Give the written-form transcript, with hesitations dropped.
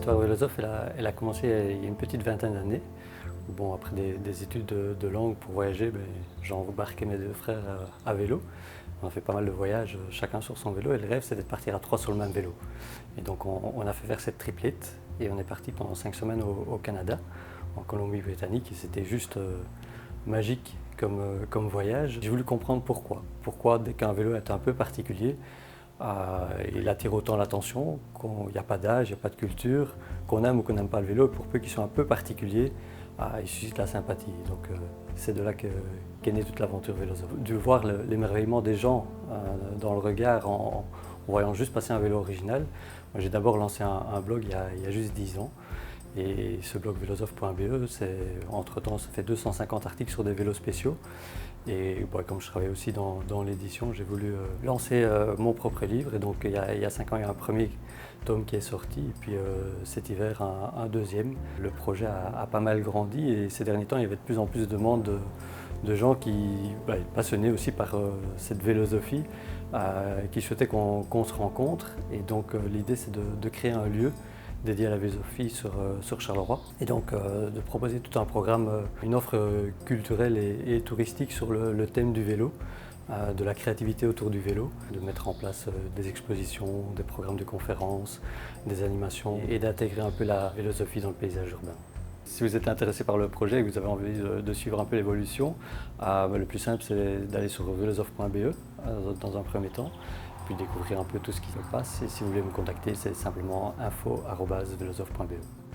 L'histoire philosophe, elle a commencé il y a une petite vingtaine d'années. Bon, après des études de langue pour voyager, j'ai embarqué mes deux frères à vélo. On a fait pas mal de voyages, chacun sur son vélo, et le rêve c'était de partir à trois sur le même vélo. Et donc on a fait faire cette triplette et on est parti pendant 5 semaines au Canada, en Colombie-Britannique, et c'était juste magique comme voyage. J'ai voulu comprendre pourquoi. Pourquoi dès qu'un vélo est un peu particulier, il attire autant l'attention, qu'il n'y a pas d'âge, il n'y a pas de culture, qu'on aime ou qu'on n'aime pas le vélo, pour peu qu'il soit un peu particulier, il suscite la sympathie. Donc c'est de là qu'est née toute l'aventure Vélosophe. De voir l'émerveillement des gens dans le regard en voyant juste passer un vélo original. Moi, j'ai d'abord lancé un blog il y a juste 10 ans. Et ce blog vélosophe.be, entre-temps, ça fait 250 articles sur des vélos spéciaux. Et comme je travaille aussi dans l'édition, j'ai voulu lancer mon propre livre. Et donc il y a 5 ans, il y a un premier tome qui est sorti. Et puis cet hiver, un deuxième. Le projet a pas mal grandi et ces derniers temps, il y avait de plus en plus de demandes de gens passionnés aussi par cette vélosophie, qui souhaitaient qu'on se rencontre. Et donc l'idée, c'est de créer un lieu dédié à la vélosophie sur Charleroi, et donc de proposer tout un programme, une offre culturelle et touristique sur le thème du vélo, de la créativité autour du vélo, de mettre en place des expositions, des programmes de conférences, des animations et d'intégrer un peu la philosophie dans le paysage urbain. Si vous êtes intéressé par le projet et que vous avez envie de suivre un peu l'évolution, le plus simple c'est d'aller sur vélosophe.be dans un premier temps, puis découvrir un peu tout ce qui se passe. Et si vous voulez me contacter, c'est simplement info@vélosophe.be.